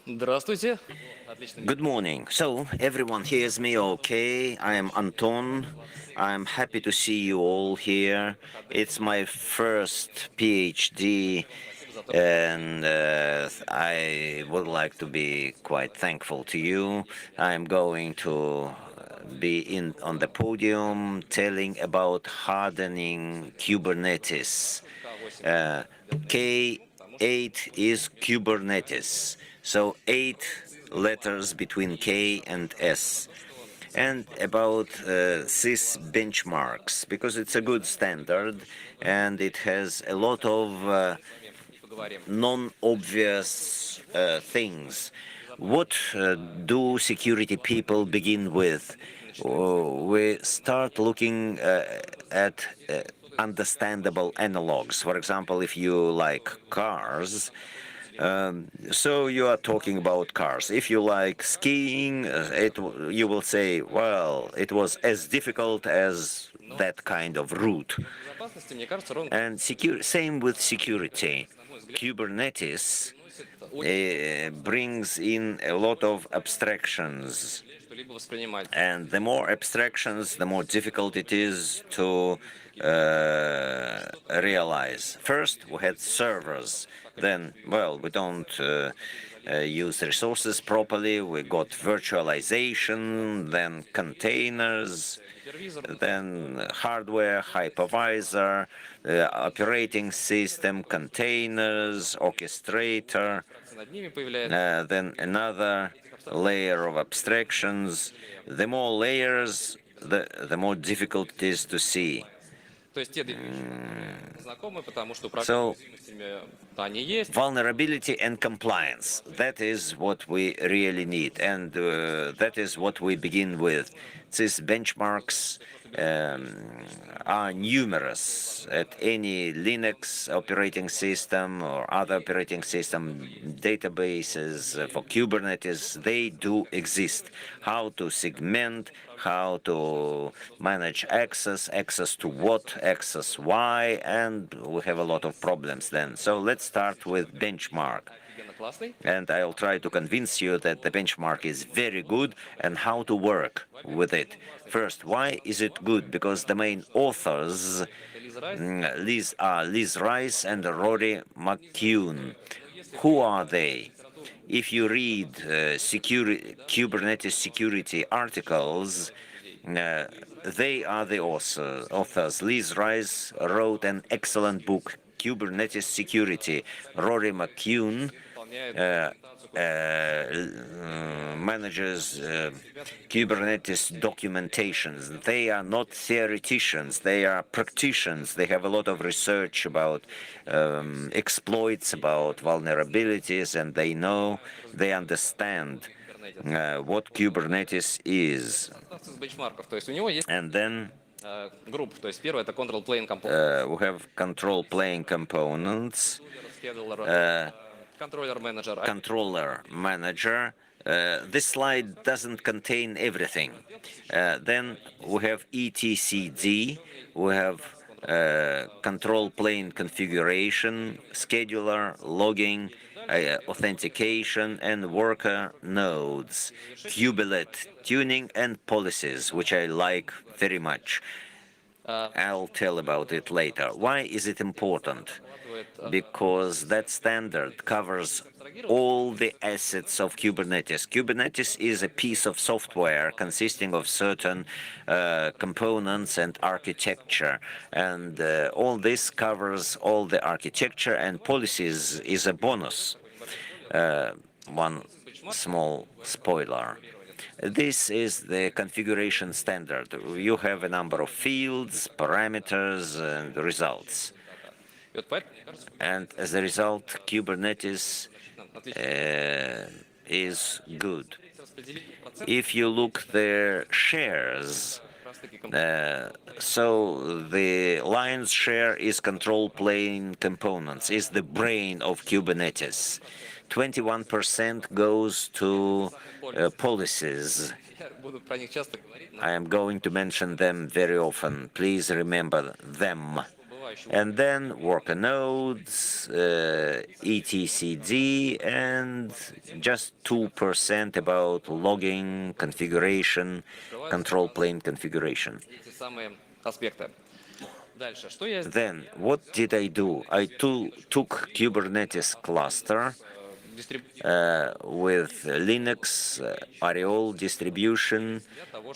Здравствуйте. Отлично. Good morning. So, everyone hears me okay? I am Anton. I'm happy to see you all here. It's my first PhD, and I would like to be quite thankful to you. I'm going to be in on the podium telling about hardening Kubernetes. K8 is Kubernetes. So 8 letters between K and S. And about CIS benchmarks, because it's a good standard and it has a lot of non-obvious things. What do security people begin with? We start looking at understandable analogs. For example, if you like cars, so you are talking about cars. If you like skiing, you will say, well, it was as difficult as that kind of route. And same with security. Kubernetes brings in a lot of abstractions. And the more abstractions, the more difficult it is to realize. First, we had servers. Then, well, we don't use resources properly. We got virtualization, then containers, then hardware, hypervisor, operating system, containers, orchestrator, then another layer of abstractions. The more layers, the more difficult it is to see. So, vulnerability and compliance, that is what we really need, and that is what we begin with. These benchmarks are numerous at any Linux operating system or other operating system databases for Kubernetes. They do exist. How to segment, how to manage access to what, access why, and we have a lot of problems then. So let's start with benchmark. And I'll try to convince you that the benchmark is very good and how to work with it. First, why is it good? Because the main authors Liz Rice and Rory McCune. Who are they? If you read Kubernetes security articles, they are the authors. Liz Rice wrote an excellent book, Kubernetes Security. Rory McCune manages Kubernetes documentations. They are not theoreticians, they are practitioners. They have a lot of research about exploits, about vulnerabilities, and they understand what Kubernetes is. And then we have control plane components, controller manager. This slide doesn't contain everything. Then we have etcd, we have control plane configuration, scheduler, logging, authentication, and worker nodes, kubelet tuning, and policies, which I like very much. I'll tell about it later. Why is it important? Because that standard covers all the assets of Kubernetes. Kubernetes is a piece of software consisting of certain components and architecture, and all this covers all the architecture, and policies is a bonus. One small spoiler. This is the configuration standard. You have a number of fields, parameters, and results. And as a result, Kubernetes is good. If you look their shares, so the lion's share is control plane components, is the brain of Kubernetes. 21% goes to policies. I am going to mention them very often. Please remember them. and then worker nodes, etcd, and just 2% about logging, configuration, control plane configuration. эти самые аспекты. Дальше, что я Then, what did I do? I took Kubernetes cluster with Linux, Ariol distribution,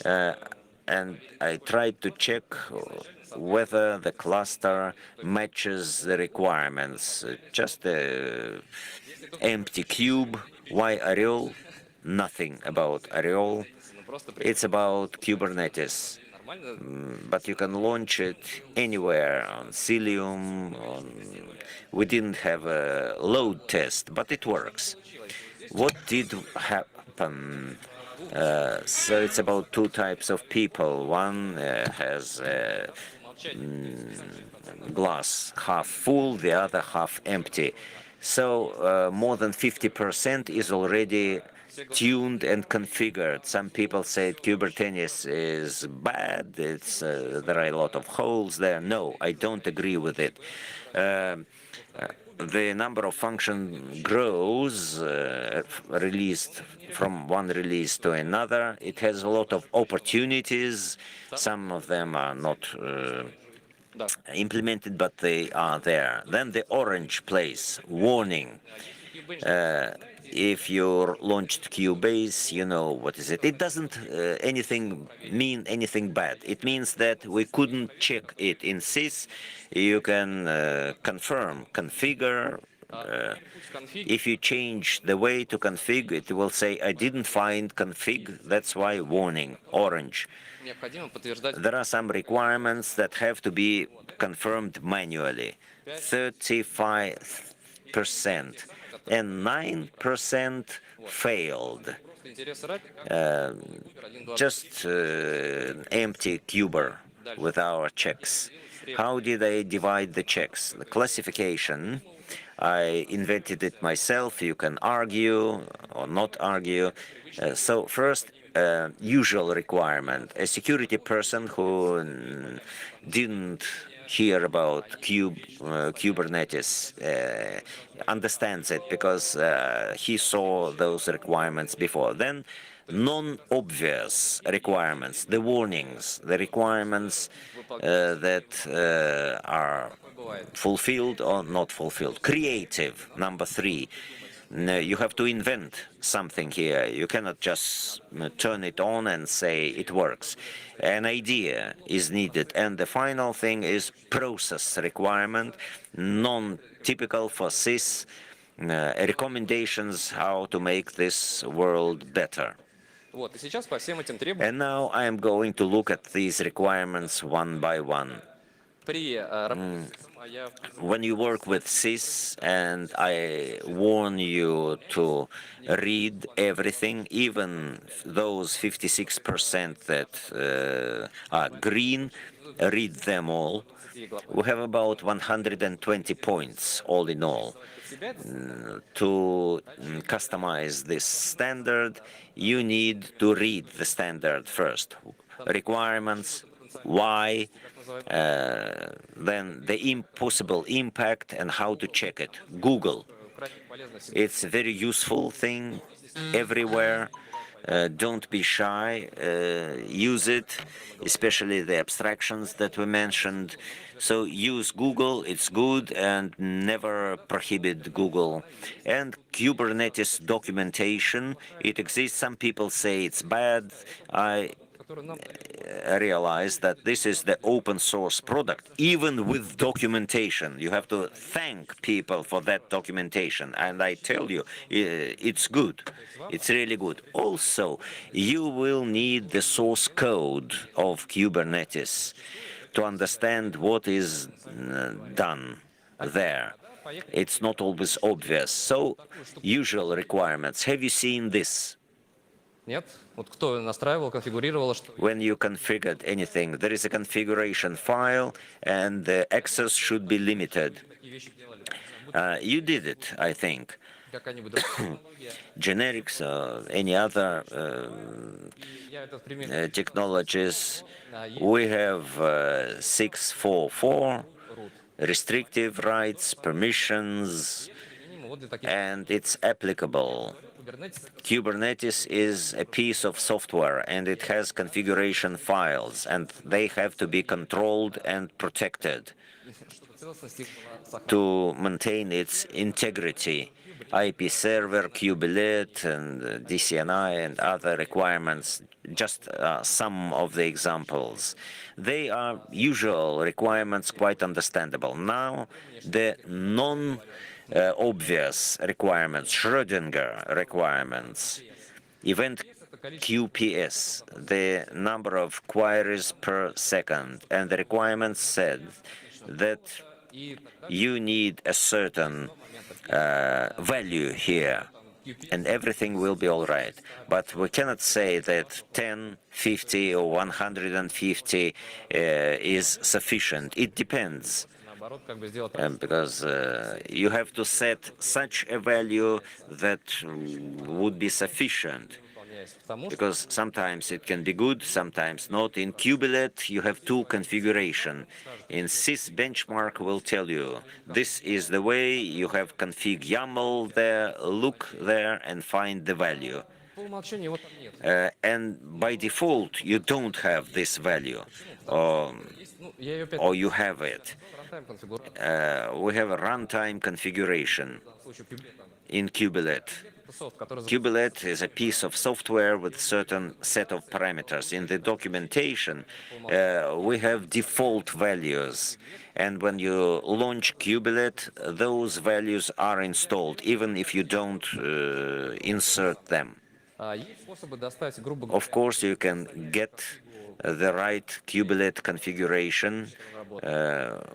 and I tried to check whether the cluster matches the requirements. Just a empty cube. Why Ariol? Nothing about Ariol. It's about Kubernetes. But you can launch it anywhere on Cilium. We didn't have a load test, but it works. What did happen? So it's about two types of people. One has glass half full, the other half empty. So more than 50% is already tuned and configured. Some people say Kubernetes is bad. There are a lot of holes there. No, I don't agree with it. The number of functions grows, released from one release to another. It has a lot of opportunities. Some of them are not implemented, but they are there. Then the orange place, warning. If you launched Keybase, you know what is it. It doesn't mean anything bad. It means that we couldn't check it in sys. You can configure. If you change the way to config, it will say, I didn't find config, that's why warning, orange. There are some requirements that have to be confirmed manually, 35%, and 9% failed. Just empty kuber with our checks. How did I divide the checks? The classification, I invented it myself. You can argue or not argue. So first, usual requirement. A security person who didn't hear about Kubernetes understands it because he saw those requirements before. Then non-obvious requirements, the warnings, the requirements that are fulfilled or not fulfilled. Creative, number 3. You have to invent something here. You cannot just turn it on and say it works. An idea is needed. And the final thing is process requirement, non-typical for sys, recommendations how to make this world better. And now I am going to look at these requirements one by one. When you work with sys, and I warn you to read everything, even those 56% that are green, read them all. We have about 120 points all in all. To customize this standard, you need to read the standard first. Requirements, why, then the possible impact and how to check it. Google. It's a very useful thing everywhere. Don't be shy. Use it, especially the abstractions that we mentioned. So use Google, it's good, and never prohibit Google. And Kubernetes documentation, it exists. Some people say it's bad. I realize that this is the open source product, even with documentation. You have to thank people for that documentation. And I tell you, it's good. It's really good. Also, you will need the source code of Kubernetes to understand what is done there. It's not always obvious. So, usual requirements. Have you seen this? Нет? Вот кто настраивал, конфигурировал, что... When you configured anything, there is a configuration file, and the access should be limited. You did it, I think. Generics or any other technologies. We have 644 restrictive rights, permissions, and it's applicable. Kubernetes is a piece of software and it has configuration files, and they have to be controlled and protected to maintain its integrity. IP server, kubelet, and DCNI, and other requirements, just some of the examples. They are usual requirements, quite understandable. Now, the non-obvious requirements, Schrödinger requirements, event QPS, the number of queries per second, and the requirements said that you need a certain value here, and everything will be all right. But we cannot say that 10, 50, or 150 is sufficient. It depends. Because you have to set such a value that would be sufficient. Because sometimes it can be good, sometimes not. In kubelet, you have two configuration. In sys benchmark will tell you, this is the way you have config YAML there, look there, and find the value. And by default, you don't have this value, or you have it. We have a runtime configuration in kubelet. Kubelet is a piece of software with a certain set of parameters. In the documentation, we have default values. And when you launch kubelet, those values are installed, even if you don't insert them. Of course, you can get the right kubelet configuration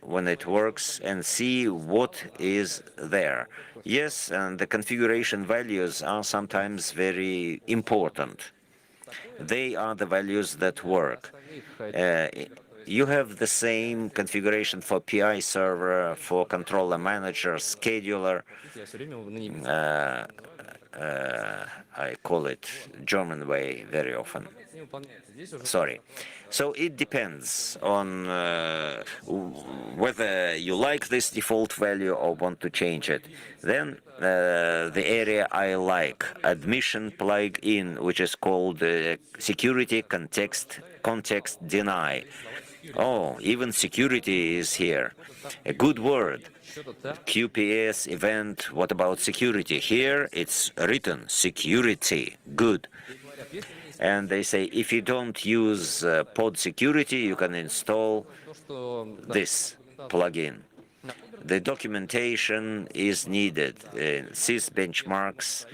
when it works and see what is there. Yes, and the configuration values are sometimes very important. They are the values that work. You have the same configuration for PI server, for controller manager, scheduler. I call it German way very often. Sorry. So it depends on whether you like this default value or want to change it. Then the area I like, admission plug-in, which is called security context deny. Oh, even security is here. A good word. QPS event, what about security? Here it's written, security, good. And they say, if you don't use pod security, you can install this plugin. The documentation is needed. Sys benchmarks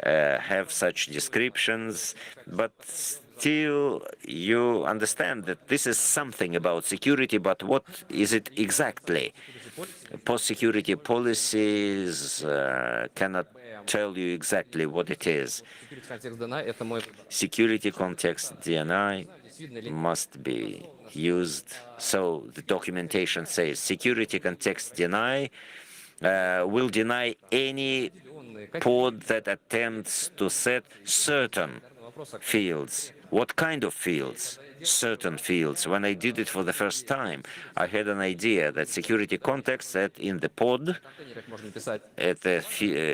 have such descriptions, but still you understand that this is something about security, but what is it exactly? Post-security policies cannot tell you exactly what it is. Security context DNI must be used. So the documentation says security context deny will deny any pod that attempts to set certain fields. What kind of fields? Certain fields. When I did it for the first time, I had an idea that security context set in the pod at the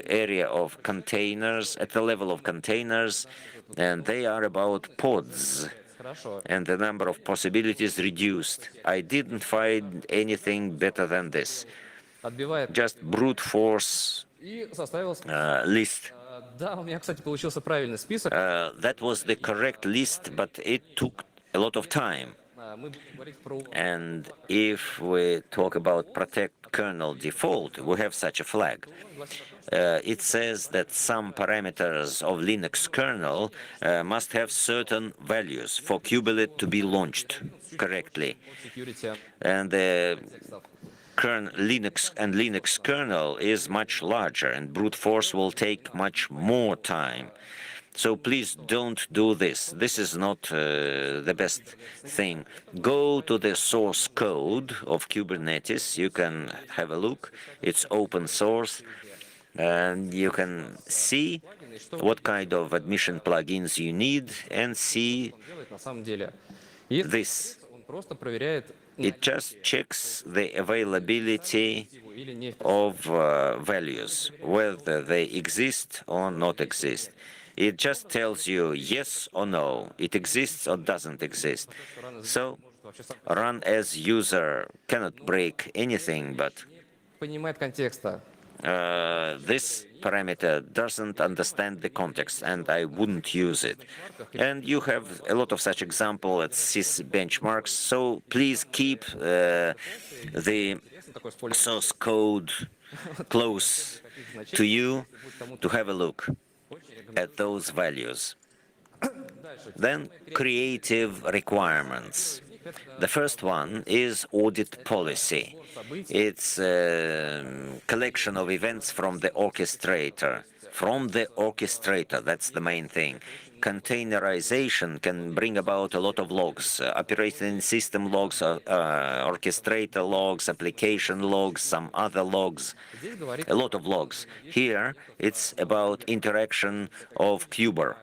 area of containers, at the level of containers, and they are about pods, and the number of possibilities reduced. I didn't find anything better than this. Just brute force list. That was the correct list, but it took a lot of time. And if we talk about protect kernel default, we have such a flag. It says that some parameters of Linux kernel must have certain values for kubelet to be launched correctly. And the Linux kernel is much larger, and brute force will take much more time. So please don't do this. This is not the best thing. Go to the source code of Kubernetes. You can have a look. It's open source. And you can see what kind of admission plugins you need and see this. It just checks the availability или не. of values, whether they exist or not exist. It just tells you yes or no, it exists or doesn't exist. So run as user cannot break anything, but Понимает контекста. this parameter doesn't understand the context, and I wouldn't use it. And you have a lot of such examples at sys benchmarks, so please keep the Такой спойлер. source code close to you to have a look at those values. Then creative requirements. The first one is audit policy. It's a collection of events from the orchestrator. From the orchestrator, that's the main thing. Containerization can bring about a lot of logs, operating system logs, orchestrator logs, application logs, some other logs, a lot of logs. Here, it's about interaction of Kuber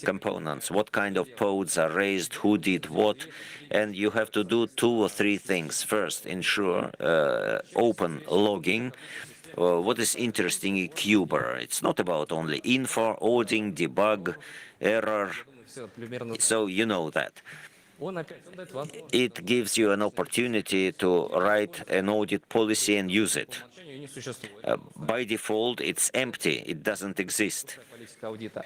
components, what kind of pods are raised, who did what, and you have to do 2 or 3 things. First, ensure open logging. What is interesting in Kuber? It's not about only info, auditing, debug, error, Всё примерно. so you know that. Он опять дает возможность It gives you an opportunity to write an audit policy and use it. умолчанию не существует. By default, it's empty, it doesn't exist. Политика аудита.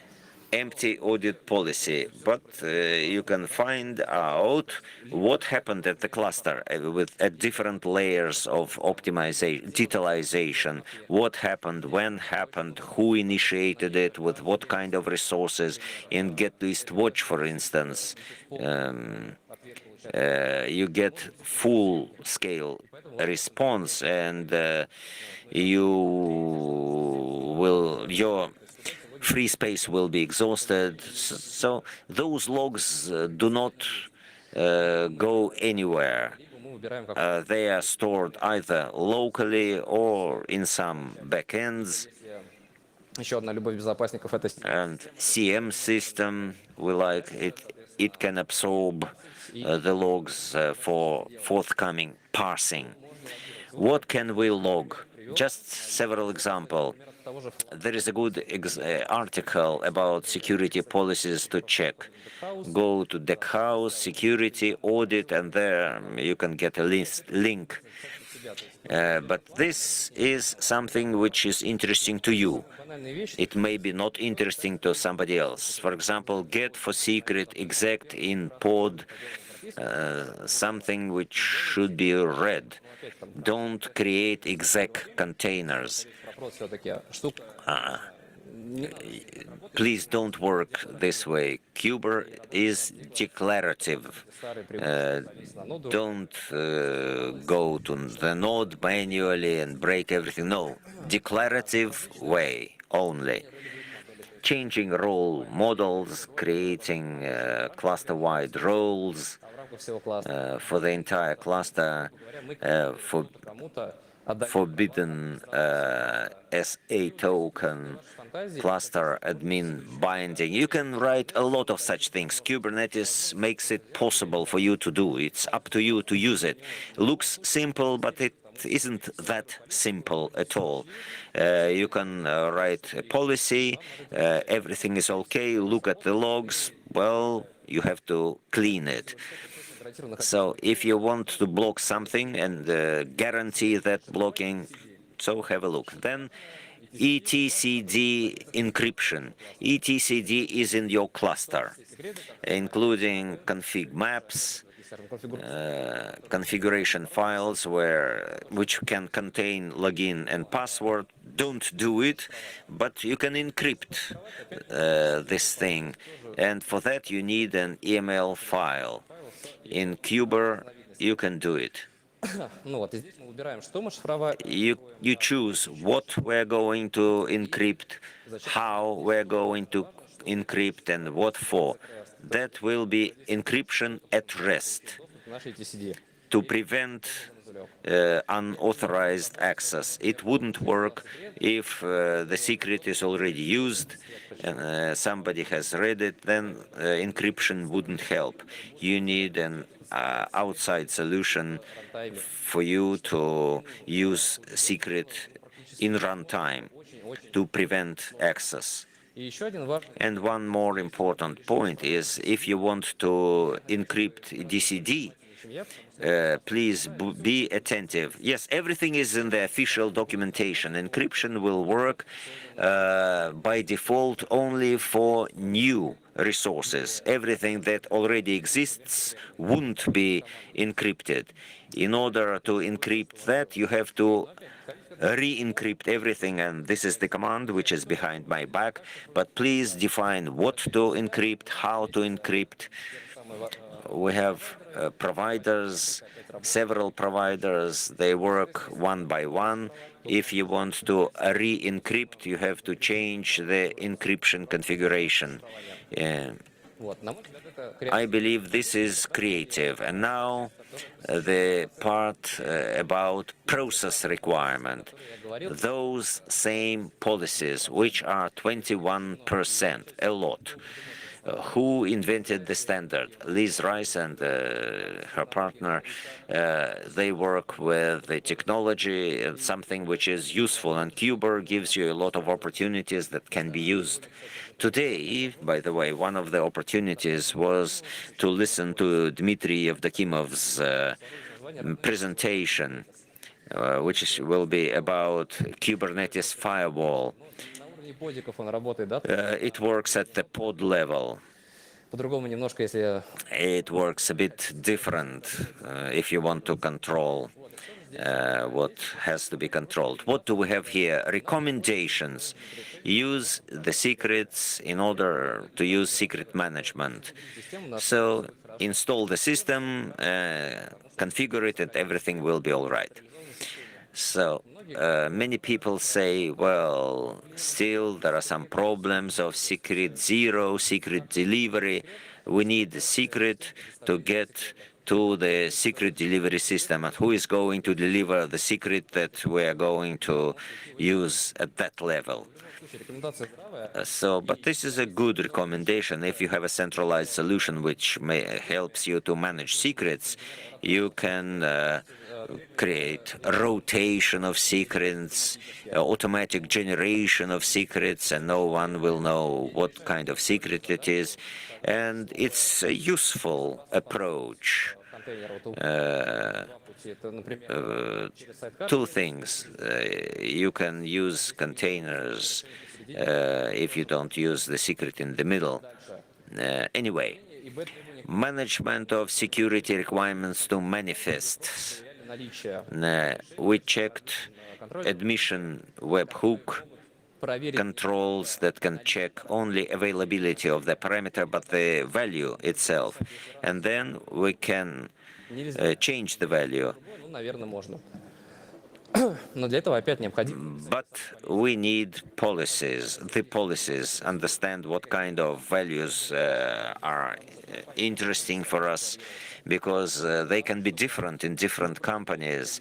Empty audit policy, but you can find out what happened at the cluster with at different layers of optimization, detailization, what happened, when happened, who initiated it, with what kind of resources. In get-list-watch, for instance, you get full-scale response, and your free space will be exhausted. So those logs do not go anywhere. Мы выбираем как They are stored either locally or in some backends. еще одна любовь безопасников это And CM system, we like it. It can absorb the logs for forthcoming parsing. What can we log? Just several examples. того же There is a good article about security policies to check. Go to Deckhouse, security, audit, and there you can get a link. But this is something which is interesting to you. банальные вещи. It may be not interesting to somebody else. For example, get for secret exact in pod, something which should be read. Don't create exec containers. Вопрос все-таки штука. Please don't work this way. Kuber is declarative. Don't go to the node manually and break everything. No, declarative way only. Changing role models, creating cluster-wide roles В рамках всего класса. for the entire cluster, for Кому-то отдать forbidden SA token, cluster admin binding. You can write a lot of such things. Kubernetes makes it possible for you to do. It's up to you to use it. Looks simple, but it isn't that simple at all. You can write a policy, everything is okay, look at the logs, well, you have to clean it. So if you want to block something and guarantee that blocking, so have a look. Then etcd encryption. etcd is in your cluster, including config maps, configuration files which can contain login and password. Don't do it, but you can encrypt this thing, and for that you need an email file. In Kuber, you can do it. Ну вот, и здесь мы выбираем, что мы шифровать. You choose what we're going to encrypt, how we're going to encrypt, and what for. That will be encryption at rest, Наши TCD. to prevent unauthorized access. It wouldn't work if the secret is already used and somebody has read it, then encryption wouldn't help. You need an outside solution for you to use secret in runtime to prevent access. And one more important point is if you want to encrypt DCD, please be attentive. Yes, everything is in the official documentation. Encryption will work by default only for new resources. Everything that already exists won't be encrypted. In order to encrypt that, you have to re-encrypt everything, and this is the command which is behind my back. But please define what to encrypt, how to encrypt. We have providers, several providers. They work one by one. If you want to re-encrypt, you have to change the encryption configuration. I believe this is creative. And now the part about process requirement. Those same policies, which are 21%, a lot. Who invented the standard? Liz Rice and her partner, they work with the technology, something which is useful, and Kuber gives you a lot of opportunities that can be used. Today, by the way, one of the opportunities was to listen to Dmitry Yevdokimov's presentation, which will be about Kubernetes firewall. It works at the pod level. It works a bit different if you want to control what has to be controlled. What do we have here? Recommendations. Use the secrets in order to use secret management. So install the system, configure it, and everything will be all right. So many people say, well, still there are some problems of secret zero, secret delivery. We need the secret to get to the secret delivery system. And who is going to deliver the secret that we are going to use at that level? But this is a good recommendation. If you have a centralized solution which helps you to manage secrets, you can create a rotation of secrets, automatic generation of secrets, and no one will know what kind of secret it is. And it's a useful approach. Two things. You can use containers if you don't use the secret in the middle. Anyway, management of security requirements to manifests. We checked admission webhook controls that can check only availability of the parameter, but the value itself. And then we can change the value. But we need policies. The policies understand what kind of values are interesting for us, because they can be different in different companies.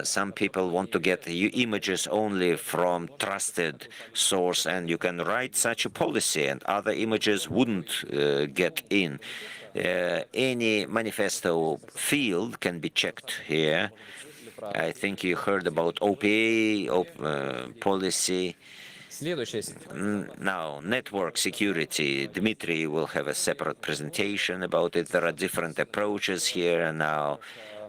Some people want to get images only from trusted source, and you can write such a policy, and other images wouldn't get in. Any manifesto field can be checked here. I think you heard about OPA policy. Now, network security. Dmitry will have a separate presentation about it. There are different approaches here, and now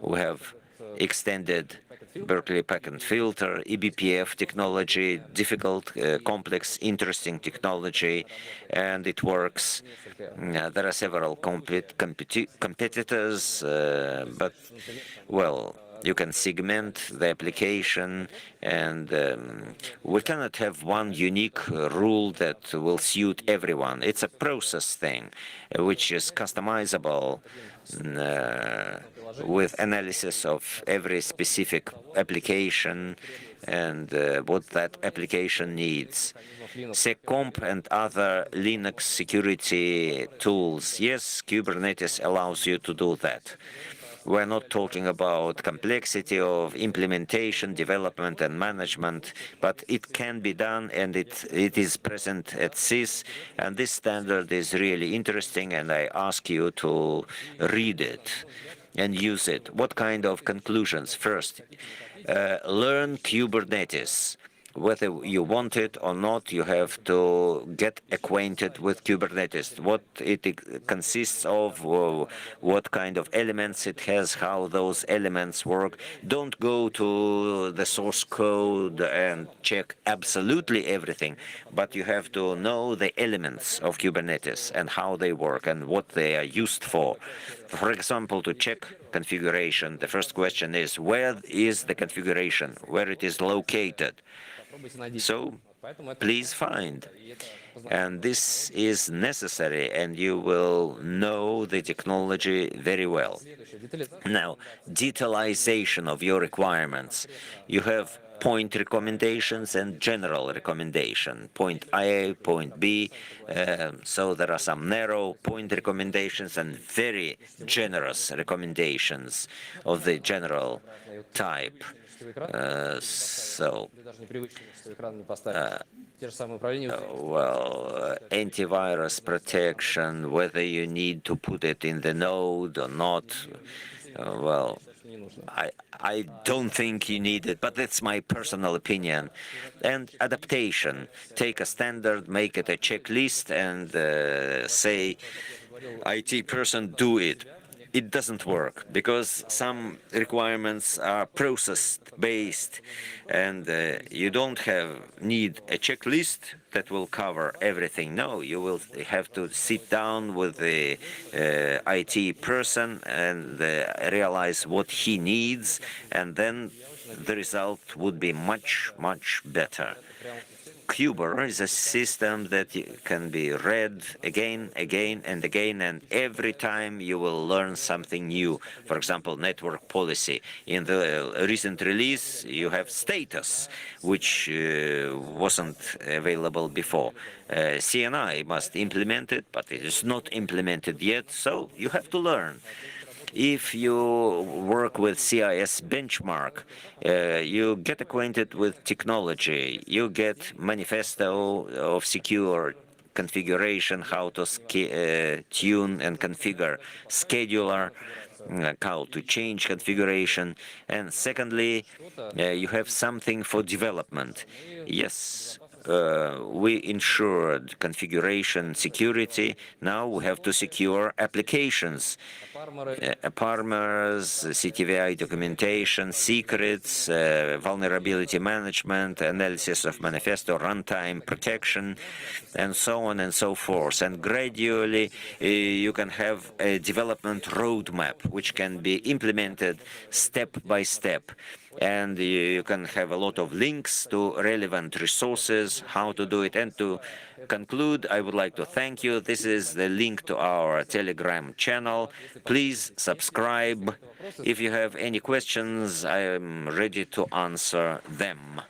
we have extended Berkeley packet filter, eBPF technology, difficult, complex, interesting technology, and it works. There are several competitors, but, well, you can segment the application, and we cannot have one unique rule that will suit everyone. It's a process thing, which is customizable with analysis of every specific application and what that application needs. SecComp and other Linux security tools. Yes, Kubernetes allows you to do that. We're not talking about complexity of implementation, development, and management, but it can be done, and it is present at CIS, and this standard is really interesting, and I ask you to read it and use it. What kind of conclusions? First, learn Kubernetes. Whether you want it or not, you have to get acquainted with Kubernetes, what it consists of, what kind of elements it has, how those elements work. Don't go to the source code and check absolutely everything, but you have to know the elements of Kubernetes and how they work and what they are used for. For example, to check configuration, the first question is, where is the configuration, where it is located? So please find. And this is necessary, and you will know the technology very well. Now, detailization of your requirements. You have point recommendations and general recommendation, point A, point B. So there are some narrow point recommendations and very generous recommendations of the general type. Antivirus protection, whether you need to put it in the node or not, I don't think you need it, but that's my personal opinion. And adaptation, take a standard, make it a checklist, and say, IT person, do it. It doesn't work because some requirements are process-based, and you don't need a checklist that will cover everything. No, you will have to sit down with the IT person and realize what he needs, and then the result would be much, much better. Kuber is a system that can be read again, again, and again, and every time you will learn something new. For example, network policy. In the recent release, you have status, which wasn't available before. CNI must implement it, but it is not implemented yet, so you have to learn. If you work with CIS benchmark, you get acquainted with technology, you get manifesto of secure configuration, how to tune and configure scheduler, how to change configuration, and secondly, you have something for development. Yes, we ensured configuration security. Now we have to secure applications, parmers, CTVI documentation, secrets, vulnerability management, analysis of manifesto, runtime protection, and so on and so forth. And gradually you can have a development roadmap which can be implemented step by step. And you can have a lot of links to relevant resources, how to do it. And to conclude, I would like to thank you. This is the link to our Telegram channel. Please subscribe. If you have any questions, I am ready to answer them.